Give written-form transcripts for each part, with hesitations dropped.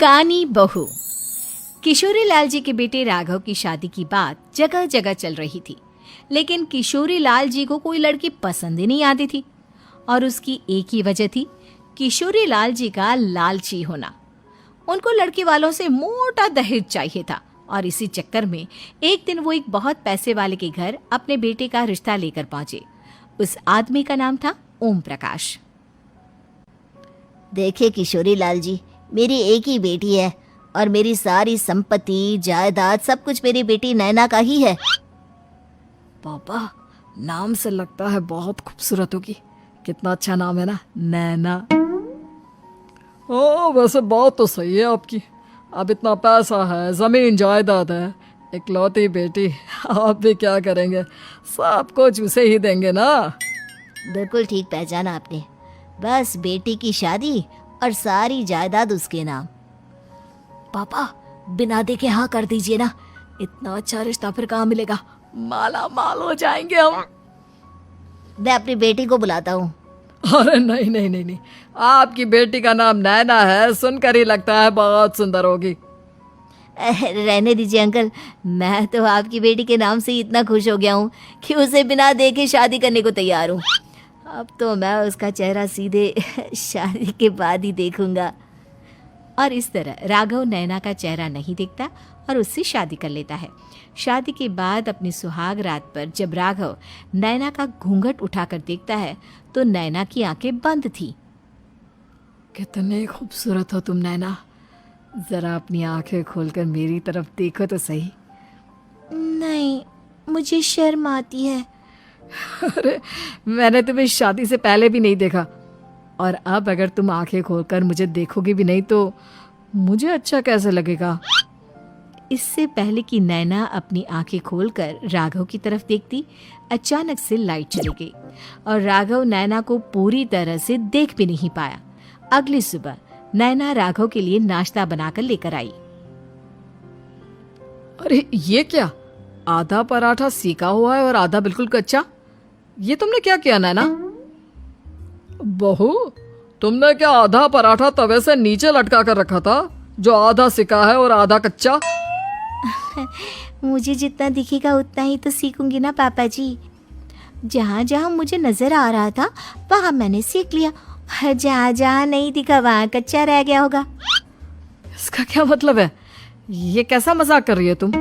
कानी बहू। किशोरी लाल जी के बेटे राघव की शादी की बात जगह जगह चल रही थी, लेकिन किशोरी लाल जी को कोई लड़की पसंद ही नहीं आती थी। और उसकी एक ही वजह थी, किशोरी लाल जी का लालची होना। उनको लड़की वालों से मोटा दहेज चाहिए था और इसी चक्कर में एक दिन वो एक बहुत पैसे वाले के घर अपने बेटे का रिश्ता लेकर पहुंचे। उस आदमी का नाम था ओम प्रकाश। देखिए किशोरी लाल जी, मेरी एक ही बेटी है और मेरी सारी संपत्ति जायदाद सब कुछ मेरी बेटी नैना का ही है। पापा, नाम से लगता है बहुत खूबसूरत होगी। कितना अच्छा नाम है ना, नैना। ओ, वैसे बात तो सही है आपकी। अब इतना पैसा है, जमीन जायदाद है, इकलौती बेटी, आप भी क्या करेंगे? सब कुछ उसे ही देंगे ना। बिल्कुल ठीक पहचाना आपने। बस बेटी की शादी और सारी जायदाद उसके नाम। पापा, बिना देखे हाँ कर दीजिए ना। इतना अच्छा रिश्ता फिर कहाँ मिलेगा? माला माल हो जाएंगे हम। मैं अपनी बेटी को बुलाता हूँ। अरे नहीं नहीं नहीं नहीं, आपकी बेटी का नाम नैना है, सुनकर ही लगता है बहुत सुंदर होगी। रहने दीजिए अंकल, मैं तो आपकी बेटी के नाम से ही इतना खुश हो गया हूँ कि उसे बिना देखे शादी करने को तैयार हूँ। अब तो मैं उसका चेहरा सीधे शादी के बाद ही देखूंगा। और इस तरह राघव नैना का चेहरा नहीं देखता और उससे शादी कर लेता है। शादी के बाद अपनी सुहाग रात पर जब राघव नैना का घूंघट उठाकर देखता है तो नैना की आंखें बंद थी। कितने खूबसूरत हो तुम नैना, जरा अपनी आंखें खोलकर मेरी तरफ देखो तो सही। नहीं, मुझे शर्म आती है। अरे, मैंने तुम्हें शादी से पहले भी नहीं देखा, और अब अगर तुम आंखें खोलकर मुझे देखोगी भी नहीं तो मुझे अच्छा कैसे लगेगा? इससे पहले कि नैना अपनी आंखें खोलकर राघव की तरफ देखती, अचानक से लाइट चली गई और राघव नैना को पूरी तरह से देख भी नहीं पाया। अगली सुबह नैना राघव के लिए नाश्ता बनाकर लेकर आई। अरे ये क्या, आधा पराठा सेका हुआ है और आधा बिल्कुल कच्चा। ये तुमने क्या किया नैना? बहू, तुमने क्या आधा पराठा तवे से नीचे लटका कर रखा था, जो आधा सिका है और आधा कच्चा? मुझे जितना दिखेगा उतना ही तो सीखूंगी ना पापा जी। जहाँ जहाँ मुझे नजर आ रहा था वहाँ मैंने सीख लिया, जहाँ जहाँ नहीं दिखा वहाँ कच्चा रह गया होगा। इसका क्या मतलब है? ये कैसा मजाक कर रही है तुम?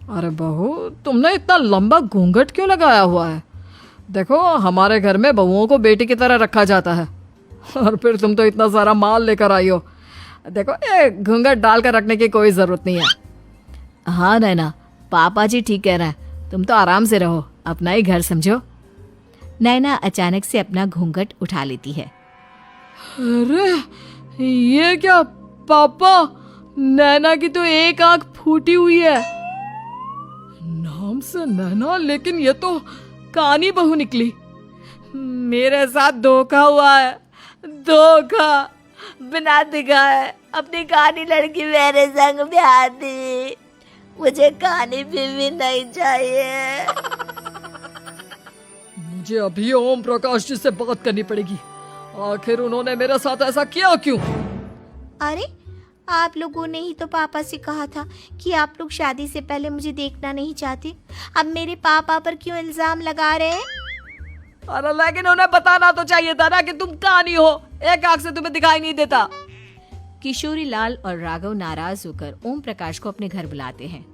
अरे बहू, तुमने इतना लंबा घूंघट क्यों लगाया हुआ है? देखो, हमारे घर में बहुओं को बेटी की तरह रखा जाता है, और फिर तुम तो इतना सारा माल लेकर आई हो। देखो, ये घूंघट डालकर रखने की कोई जरूरत नहीं है। हाँ नैना, पापा जी ठीक कह रहे हैं, तुम तो आराम से रहो, अपना ही घर समझो। नैना अचानक से अपना घूंघट उठा लेती है। अरे ये क्या पापा, नैना की तो एक आंख फूटी हुई है। नाम से नैना, लेकिन ये तो कानी बहू निकली। मेरे साथ धोखा हुआ है, धोखा। बिना दिखाए अपनी कानी लड़की मेरे संग ब्याह दी। मुझे कानी भी नहीं चाहिए। मुझे अभी ओम प्रकाश जी से बात करनी पड़ेगी। आखिर उन्होंने मेरे साथ ऐसा किया क्यों? अरे, आप लोगों ने ही तो पापा से कहा था कि आप लोग शादी से पहले मुझे देखना नहीं चाहते। अब मेरे पापा पर क्यों इल्जाम लगा रहे हैं? अरे लेकिन उन्हें बताना तो चाहिए था ना कि तुम कानी हो, एक आंख से तुम्हें दिखाई नहीं देता। किशोरी लाल और राघव नाराज होकर ओम प्रकाश को अपने घर बुलाते हैं।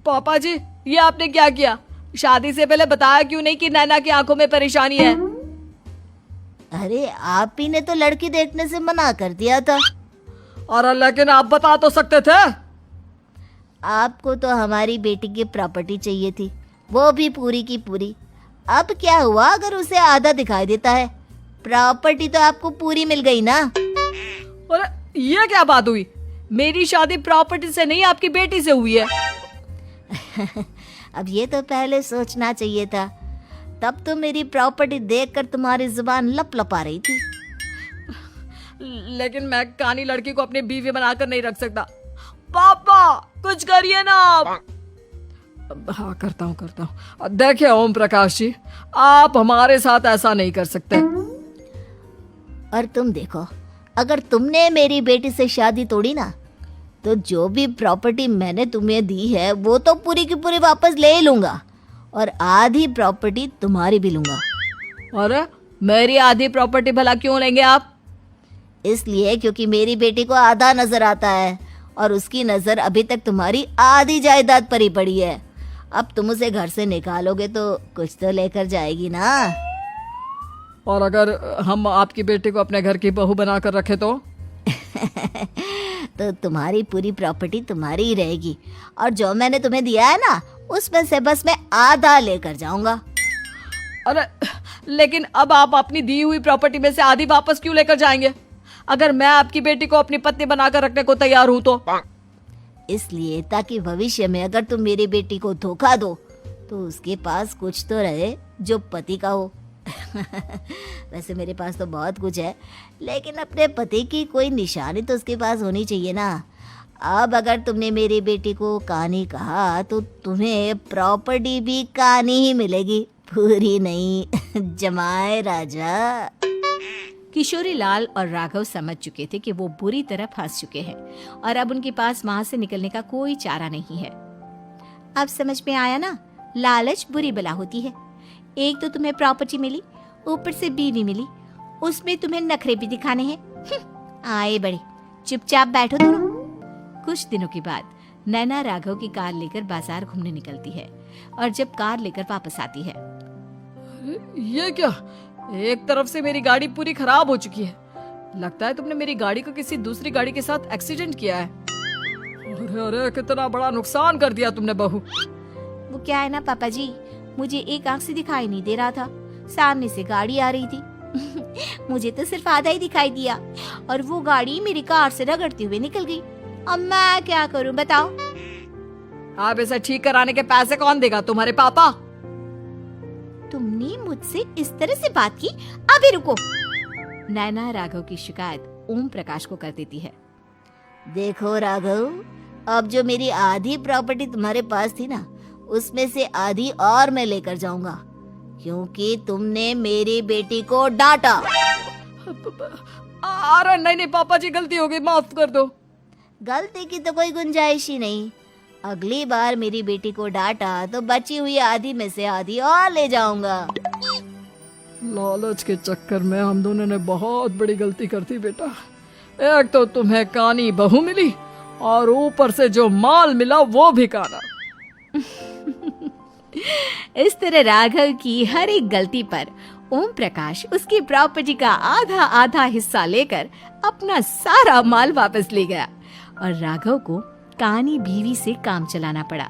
पापा जी, ये आपने क्या किया? शादी से पहले बताया क्यों नहीं कि नैना की आंखों में परेशानी है? अरे, आप ही ने तो लड़की देखने से मना कर दिया था। और लेकिन आप बता तो सकते थे। आपको तो हमारी बेटी की प्रॉपर्टी चाहिए थी, वो भी पूरी की पूरी। अब क्या हुआ अगर उसे आधा दिखाई देता है? प्रॉपर्टी तो आपको पूरी मिल गई ना। अरे ये क्या बात हुई? मेरी शादी प्रॉपर्टी से नहीं, आपकी बेटी से हुई है। अब ये तो पहले सोचना चाहिए था, तब तो मेरी प्रॉपर्टी देखकर तुम्हारी जुबान लप लपा रही थी। लेकिन मैं कानी लड़की को अपनी बीवी बनाकर नहीं रख सकता। पापा, कुछ करिए ना आप। हाँ, करता हूँ। देखिए ओम प्रकाश जी, आप हमारे साथ ऐसा नहीं कर सकते। और तुम देखो, अगर तुमने मेरी बेटी से शादी तोड़ी ना, तो जो भी प्रॉपर्टी मैंने तुम्हें दी है वो तो पूरी की पूरी वापस ले ही लूँगा, और आधी प्रॉपर्टी तुम्हारी भी लूँगा। अरे मेरी आधी प्रॉपर्टी भला क्यों लेंगे आप? इसलिए क्योंकि मेरी बेटी को आधा नजर आता है और उसकी नजर अभी तक तुम्हारी आधी जायदाद पर ही पड़ी है। अब तुम उसे घर से निकालोगे तो कुछ तो लेकर जाएगी ना। और अगर हम आपकी बेटी को अपने घर की बहू बनाकर रखे तो? तो तुम्हारी पूरी प्रॉपर्टी तुम्हारी ही रहेगी, और जो मैंने तुम्हें दिया है ना, उसमें से बस मैं आधा लेकर जाऊंगा। अरे लेकिन अब आप अपनी दी हुई प्रॉपर्टी में से आधी वापस क्यों लेकर जाएंगे? अगर मैं आपकी बेटी को अपनी पत्नी बनाकर रखने को तैयार हूं तो? इसलिए ताकि भविष्य में अगर तुम मेरी बेटी को धोखा दो तो उसके पास कुछ तो रहे जो पति का हो। वैसे मेरे पास तो बहुत कुछ है, लेकिन अपने पति की कोई निशानी तो उसके पास होनी चाहिए ना। अब अगर तुमने मेरी बेटी को कहानी कहा तो तुम्हें प्रॉपर्टी भी कहानी ही मिलेगी, पूरी नहीं। जमाए राजा। किशोरी लाल और राघव समझ चुके थे कि वो बुरी तरह फंस चुके हैं और अब उनके पास वहां से निकलने का कोई चारा नहीं है। अब समझ में आया ना, लालच बुरी बला होती है। एक तो तुम्हें प्रॉपर्टी मिली, ऊपर से बीवी मिली, उसमें तुम्हें नखरे भी दिखाने हैं। आए बड़े, चुपचाप बैठो दोनों। कुछ दिनों के बाद नैना राघव की कार लेकर बाजार घूमने निकलती है और जब कार लेकर वापस आती है, ये क्या? एक तरफ से मेरी गाड़ी पूरी खराब हो चुकी है। लगता है तुमने मेरी गाड़ी को किसी दूसरी गाड़ी के साथ एक्सीडेंट किया है। अरे अरे कितना बड़ा नुकसान कर दिया तुमने बहू। वो क्या है ना पापा जी, मुझे एक आंख से दिखाई नहीं दे रहा था, सामने से गाड़ी आ रही थी। मुझे तो सिर्फ आधा ही दिखाई दिया और वो गाड़ी मेरी कार से रगड़ते हुए निकल गई। अब मैं क्या करूं बताओ? आप इसे ठीक कराने के पैसे कौन देगा? तुम्हारे पापा। तुमने मुझसे इस तरह से बात की? अभी रुको। नैना राघव की शिकायत ओम प्रकाश को कर देती है। देखो राघव, अब जो मेरी आधी प्रॉपर्टी तुम्हारे पास थी ना, उसमें से आधी और मैं लेकर जाऊंगा, क्योंकि तुमने मेरी बेटी को डांटा। अरे नहीं नहीं पापा जी, गलती हो गई, माफ कर दो। गलती की तो कोई गुंजाइश ही नहीं। अगली बार मेरी बेटी को डांटा तो बची हुई आधी में से आधी और ले जाऊंगा। लालच के चक्कर में हम दोनों ने बहुत बड़ी गलती कर दी बेटा। एक तो तुम्हें कानी बहू मिली और ऊपर से जो माल मिला वो भी काना। इस तरह राघव की हर एक गलती पर ओम प्रकाश उसकी प्रॉपर्टी का आधा आधा हिस्सा लेकर अपना सारा माल वापस ले गया और राघव को कानी बीवी से काम चलाना पड़ा।